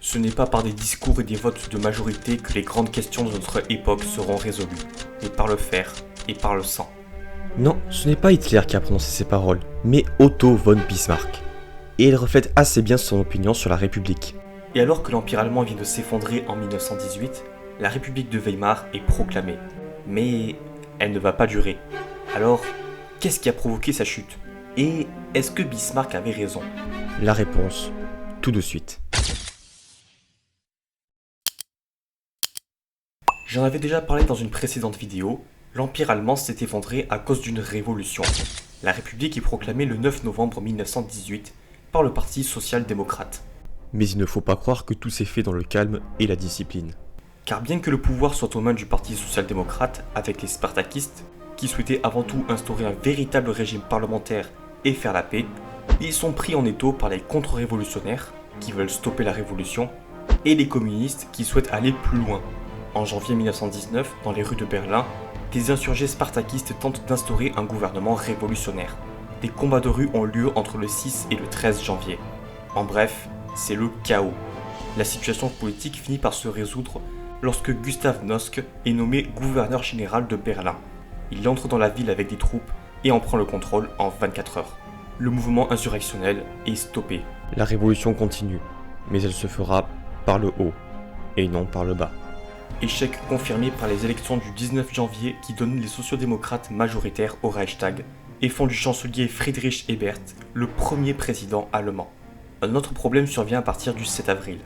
Ce n'est pas par des discours et des votes de majorité que les grandes questions de notre époque seront résolues, mais par le fer et par le sang. Non, ce n'est pas Hitler qui a prononcé ces paroles, mais Otto von Bismarck. Et il reflète assez bien son opinion sur la République. Et alors que l'Empire allemand vient de s'effondrer en 1918, la République de Weimar est proclamée. Mais elle ne va pas durer. Alors, qu'est-ce qui a provoqué sa chute? Et est-ce que Bismarck avait raison? La réponse, tout de suite. J'en avais déjà parlé dans une précédente vidéo, l'Empire allemand s'est effondré à cause d'une révolution. La République est proclamée le 9 novembre 1918 par le Parti social-démocrate. Mais il ne faut pas croire que tout s'est fait dans le calme et la discipline. Car bien que le pouvoir soit aux mains du Parti social-démocrate avec les spartakistes, qui souhaitaient avant tout instaurer un véritable régime parlementaire et faire la paix, ils sont pris en étau par les contre-révolutionnaires, qui veulent stopper la révolution, et les communistes qui souhaitent aller plus loin. En janvier 1919, dans les rues de Berlin, des insurgés spartakistes tentent d'instaurer un gouvernement révolutionnaire. Des combats de rue ont lieu entre le 6 et le 13 janvier. En bref, c'est le chaos. La situation politique finit par se résoudre lorsque Gustav Noske est nommé gouverneur général de Berlin. Il entre dans la ville avec des troupes et en prend le contrôle en 24 heures. Le mouvement insurrectionnel est stoppé. La révolution continue, mais elle se fera par le haut et non par le bas. Échec confirmé par les élections du 19 janvier qui donnent les sociodémocrates majoritaires au Reichstag et font du chancelier Friedrich Ebert le premier président allemand. Un autre problème survient à partir du 7 avril.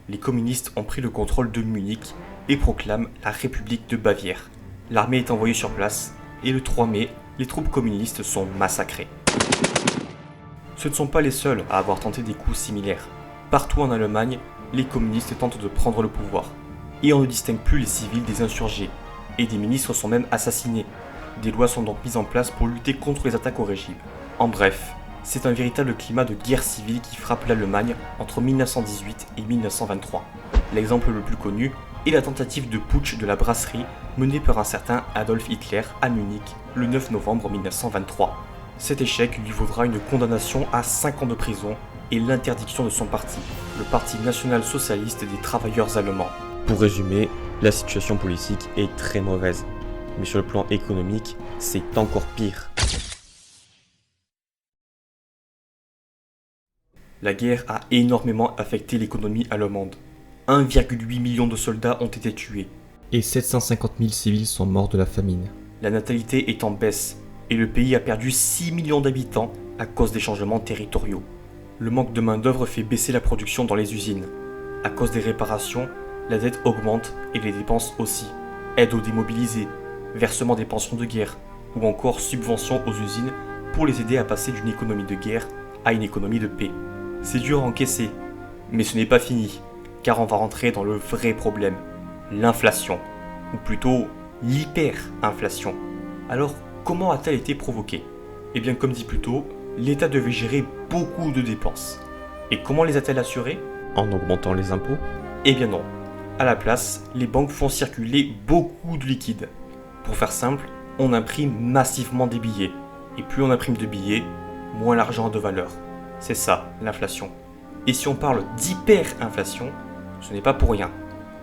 Les communistes ont pris le contrôle de Munich et proclament la République de Bavière. L'armée est envoyée sur place et le 3 mai, les troupes communistes sont massacrées. Ce ne sont pas les seuls à avoir tenté des coups similaires. Partout en Allemagne, les communistes tentent de prendre le pouvoir. Et on ne distingue plus les civils des insurgés. Et des ministres sont même assassinés. Des lois sont donc mises en place pour lutter contre les attaques au régime. En bref, c'est un véritable climat de guerre civile qui frappe l'Allemagne entre 1918 et 1923. L'exemple le plus connu est la tentative de putsch de la brasserie menée par un certain Adolf Hitler à Munich le 9 novembre 1923. Cet échec lui vaudra une condamnation à 5 ans de prison et l'interdiction de son parti, le Parti national-socialiste des travailleurs allemands. Pour résumer, la situation politique est très mauvaise, mais sur le plan économique, c'est encore pire. La guerre a énormément affecté l'économie allemande. 1,8 million de soldats ont été tués. Et 750 000 civils sont morts de la famine. La natalité est en baisse, et le pays a perdu 6 millions d'habitants à cause des changements territoriaux. Le manque de main-d'œuvre fait baisser la production dans les usines. À cause des réparations, la dette augmente et les dépenses aussi. Aide aux démobilisés, versement des pensions de guerre, ou encore subventions aux usines pour les aider à passer d'une économie de guerre à une économie de paix. C'est dur à encaisser, mais ce n'est pas fini, car on va rentrer dans le vrai problème, l'inflation, ou plutôt l'hyperinflation. Alors, comment a-t-elle été provoquée? Eh bien, comme dit plus tôt, l'État devait gérer beaucoup de dépenses. Et comment les a-t-elle assurées? En augmentant les impôts? Eh bien non. À la place, les banques font circuler beaucoup de liquide. Pour faire simple, on imprime massivement des billets. Et plus on imprime de billets, moins l'argent a de valeur. C'est ça, l'inflation. Et si on parle d'hyperinflation, ce n'est pas pour rien.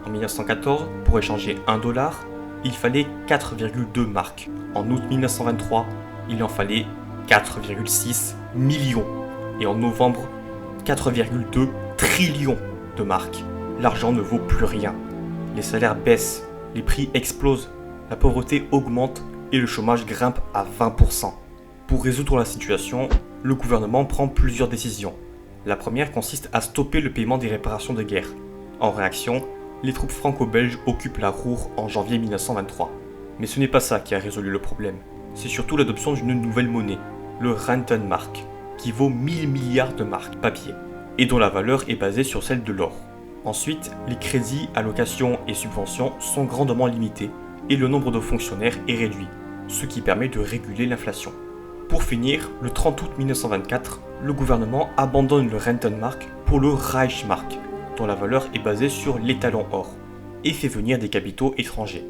En 1914, pour échanger 1 dollar, il fallait 4,2 marks. En août 1923, il en fallait 4,6 millions. Et en novembre, 4,2 trillions de marks. L'argent ne vaut plus rien. Les salaires baissent, les prix explosent, la pauvreté augmente et le chômage grimpe à 20%. Pour résoudre la situation, le gouvernement prend plusieurs décisions. La première consiste à stopper le paiement des réparations de guerre. En réaction, les troupes franco-belges occupent la Ruhr en janvier 1923. Mais ce n'est pas ça qui a résolu le problème. C'est surtout l'adoption d'une nouvelle monnaie, le Rentenmark, qui vaut 1000 milliards de marks papier, et dont la valeur est basée sur celle de l'or. Ensuite, les crédits, allocations et subventions sont grandement limités et le nombre de fonctionnaires est réduit, ce qui permet de réguler l'inflation. Pour finir, le 30 août 1924, le gouvernement abandonne le Rentenmark pour le Reichsmark, dont la valeur est basée sur l'étalon or, et fait venir des capitaux étrangers.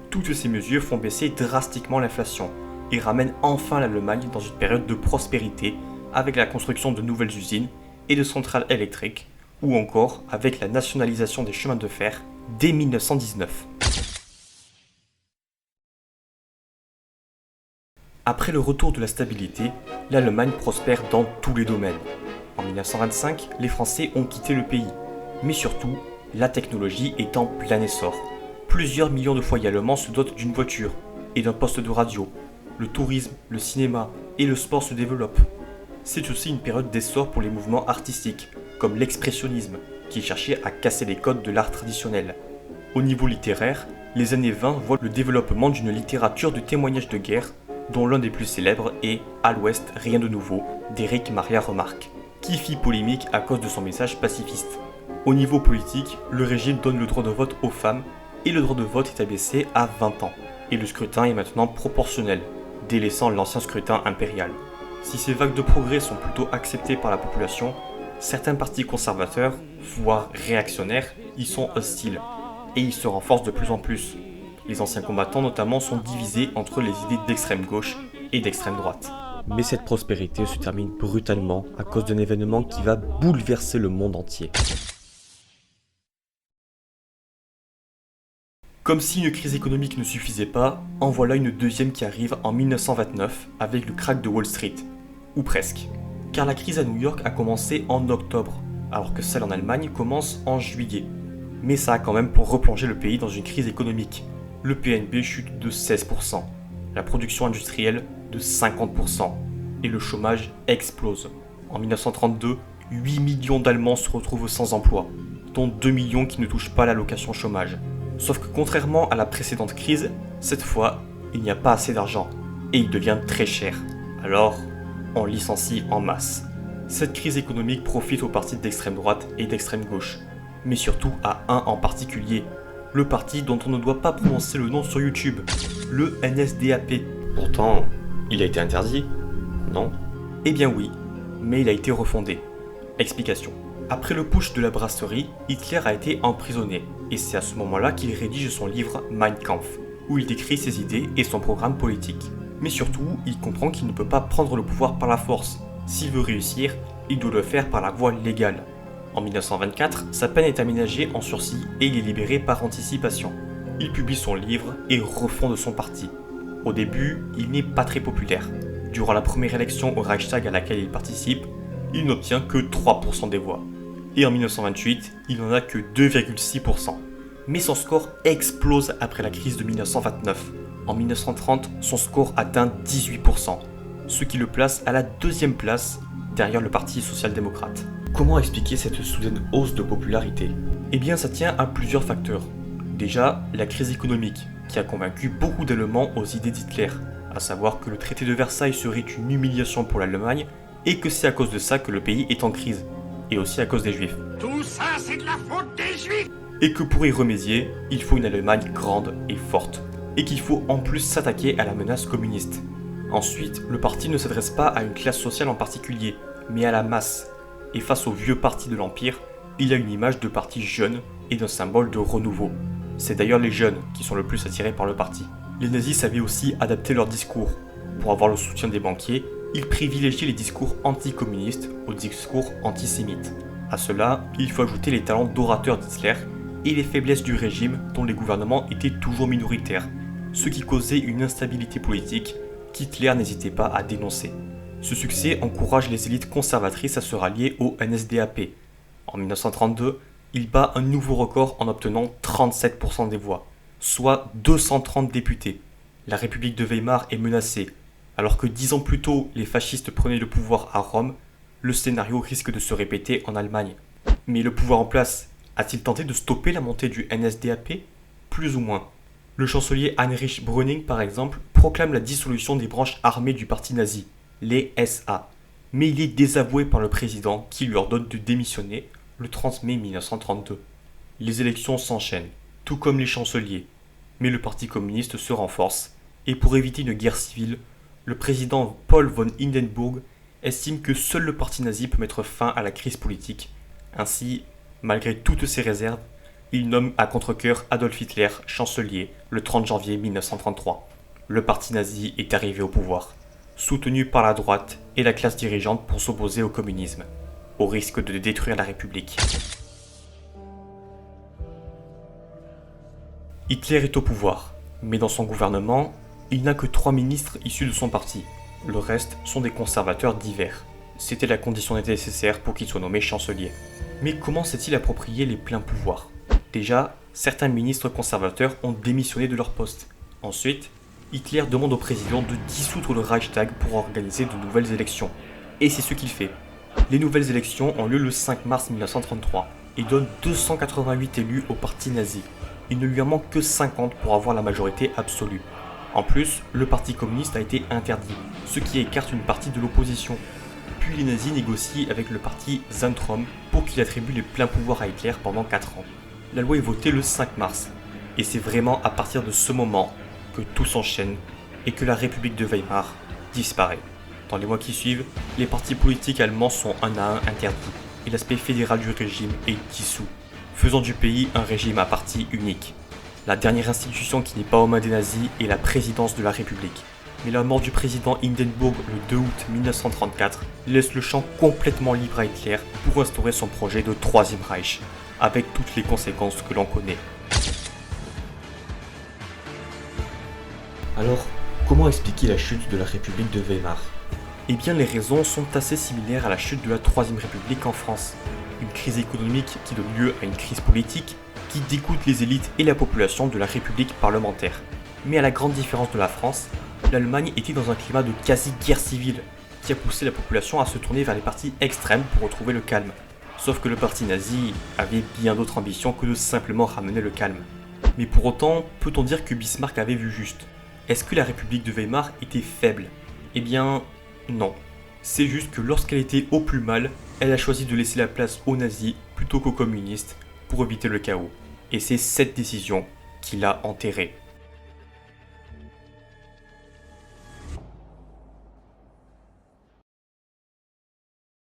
Toutes ces mesures font baisser drastiquement l'inflation et ramènent enfin l'Allemagne dans une période de prospérité avec la construction de nouvelles usines et de centrales électriques, ou encore avec la nationalisation des chemins de fer dès 1919. Après le retour de la stabilité, l'Allemagne prospère dans tous les domaines. En 1925, les Français ont quitté le pays, mais surtout, la technologie est en plein essor. Plusieurs millions de foyers allemands se dotent d'une voiture et d'un poste de radio. Le tourisme, le cinéma et le sport se développent. C'est aussi une période d'essor pour les mouvements artistiques, comme l'expressionnisme, qui cherchait à casser les codes de l'art traditionnel. Au niveau littéraire, les années 20 voient le développement d'une littérature de témoignages de guerre, dont l'un des plus célèbres est À l'Ouest, rien de nouveau, d'Éric Maria Remarque, qui fit polémique à cause de son message pacifiste. Au niveau politique, le régime donne le droit de vote aux femmes et le droit de vote est abaissé à 20 ans. Et le scrutin est maintenant proportionnel, délaissant l'ancien scrutin impérial. Si ces vagues de progrès sont plutôt acceptées par la population, certains partis conservateurs, voire réactionnaires, y sont hostiles, et ils se renforcent de plus en plus. Les anciens combattants notamment sont divisés entre les idées d'extrême gauche et d'extrême droite. Mais cette prospérité se termine brutalement à cause d'un événement qui va bouleverser le monde entier. Comme si une crise économique ne suffisait pas, en voilà une deuxième qui arrive en 1929 avec le krach de Wall Street. Ou presque. Car la crise à New York a commencé en octobre, alors que celle en Allemagne commence en juillet. Mais ça a quand même pour replonger le pays dans une crise économique. Le PNB chute de 16%, la production industrielle de 50%, et le chômage explose. En 1932, 8 millions d'Allemands se retrouvent sans emploi, dont 2 millions qui ne touchent pas l'allocation chômage. Sauf que contrairement à la précédente crise, cette fois, il n'y a pas assez d'argent, et il devient très cher. Alors, on licencie en masse. Cette crise économique profite aux partis d'extrême droite et d'extrême gauche, mais surtout à un en particulier, le parti dont on ne doit pas prononcer le nom sur YouTube, le NSDAP. Pourtant, il a été interdit, non? Eh bien oui, mais il a été refondé. Explication. Après le putsch de la brasserie, Hitler a été emprisonné, et c'est à ce moment-là qu'il rédige son livre Mein Kampf, où il décrit ses idées et son programme politique. Mais surtout, il comprend qu'il ne peut pas prendre le pouvoir par la force. S'il veut réussir, il doit le faire par la voie légale. En 1924, sa peine est aménagée en sursis et il est libéré par anticipation. Il publie son livre et refonde son parti. Au début, il n'est pas très populaire. Durant la première élection au Reichstag à laquelle il participe, il n'obtient que 3% des voix. Et en 1928, il n'en a que 2,6%. Mais son score explose après la crise de 1929. En 1930, son score atteint 18%, ce qui le place à la deuxième place derrière le Parti social-démocrate. Comment expliquer cette soudaine hausse de popularité? Eh bien, ça tient à plusieurs facteurs. Déjà, la crise économique, qui a convaincu beaucoup d'Allemands aux idées d'Hitler, à savoir que le traité de Versailles serait une humiliation pour l'Allemagne et que c'est à cause de ça que le pays est en crise, et aussi à cause des Juifs. Tout ça, c'est de la faute des Juifs! Et que pour y remédier, il faut une Allemagne grande et forte, et qu'il faut en plus s'attaquer à la menace communiste. Ensuite, le parti ne s'adresse pas à une classe sociale en particulier, mais à la masse. Et face aux vieux partis de l'Empire, il a une image de parti jeune et d'un symbole de renouveau. C'est d'ailleurs les jeunes qui sont le plus attirés par le parti. Les nazis savaient aussi adapter leur discours. Pour avoir le soutien des banquiers, ils privilégiaient les discours anticommunistes aux discours antisémites. À cela, il faut ajouter les talents d'orateur d'Hitler et les faiblesses du régime dont les gouvernements étaient toujours minoritaires, ce qui causait une instabilité politique qu'Hitler n'hésitait pas à dénoncer. Ce succès encourage les élites conservatrices à se rallier au NSDAP. En 1932, il bat un nouveau record en obtenant 37% des voix, soit 230 députés. La République de Weimar est menacée. Alors que 10 ans plus tôt, les fascistes prenaient le pouvoir à Rome, le scénario risque de se répéter en Allemagne. Mais le pouvoir en place a-t-il tenté de stopper la montée du NSDAP? Plus ou moins. Le chancelier Heinrich Brüning, par exemple, proclame la dissolution des branches armées du parti nazi, les SA. Mais il est désavoué par le président qui lui ordonne de démissionner le 30 mai 1932. Les élections s'enchaînent, tout comme les chanceliers. Mais le parti communiste se renforce, et pour éviter une guerre civile, le président Paul von Hindenburg estime que seul le parti nazi peut mettre fin à la crise politique. Ainsi, malgré toutes ses réserves, il nomme à contre-cœur Adolf Hitler chancelier le 30 janvier 1933. Le parti nazi est arrivé au pouvoir, soutenu par la droite et la classe dirigeante pour s'opposer au communisme. au risque de détruire la République. Hitler est au pouvoir, mais dans son gouvernement, il n'a que 3 ministres issus de son parti. Le reste sont des conservateurs divers. C'était la condition nécessaire pour qu'il soit nommé chancelier. Mais comment s'est-il approprié les pleins pouvoirs? Déjà, certains ministres conservateurs ont démissionné de leur poste. Ensuite, Hitler demande au président de dissoudre le Reichstag pour organiser de nouvelles élections. Et c'est ce qu'il fait. Les nouvelles élections ont lieu le 5 mars 1933 et donnent 288 élus au parti nazi. Il ne lui en manque que 50 pour avoir la majorité absolue. En plus, le parti communiste a été interdit, ce qui écarte une partie de l'opposition. Puis les nazis négocient avec le parti Zentrum pour qu'il attribue les pleins pouvoirs à Hitler pendant 4 ans. La loi est votée le 5 mars, et c'est vraiment à partir de ce moment que tout s'enchaîne et que la République de Weimar disparaît. Dans les mois qui suivent, les partis politiques allemands sont un à un interdits, et l'aspect fédéral du régime est dissous, faisant du pays un régime à parti unique. La dernière institution qui n'est pas aux mains des nazis est la présidence de la République. Mais la mort du président Hindenburg le 2 août 1934 laisse le champ complètement libre à Hitler pour instaurer son projet de Troisième Reich, avec toutes les conséquences que l'on connaît. Alors, comment expliquer la chute de la République de Weimar? Eh bien, les raisons sont assez similaires à la chute de la Troisième République en France. Une crise économique qui donne lieu à une crise politique qui dégoûte les élites et la population de la République parlementaire. Mais à la grande différence de la France, l'Allemagne était dans un climat de quasi-guerre civile, qui a poussé la population à se tourner vers les partis extrêmes pour retrouver le calme. Sauf que le parti nazi avait bien d'autres ambitions que de simplement ramener le calme. Mais pour autant, peut-on dire que Bismarck avait vu juste? Est-ce que la République de Weimar était faible? Eh bien, non. C'est juste que lorsqu'elle était au plus mal, elle a choisi de laisser la place aux nazis plutôt qu'aux communistes pour éviter le chaos. Et c'est cette décision qui l'a enterrée.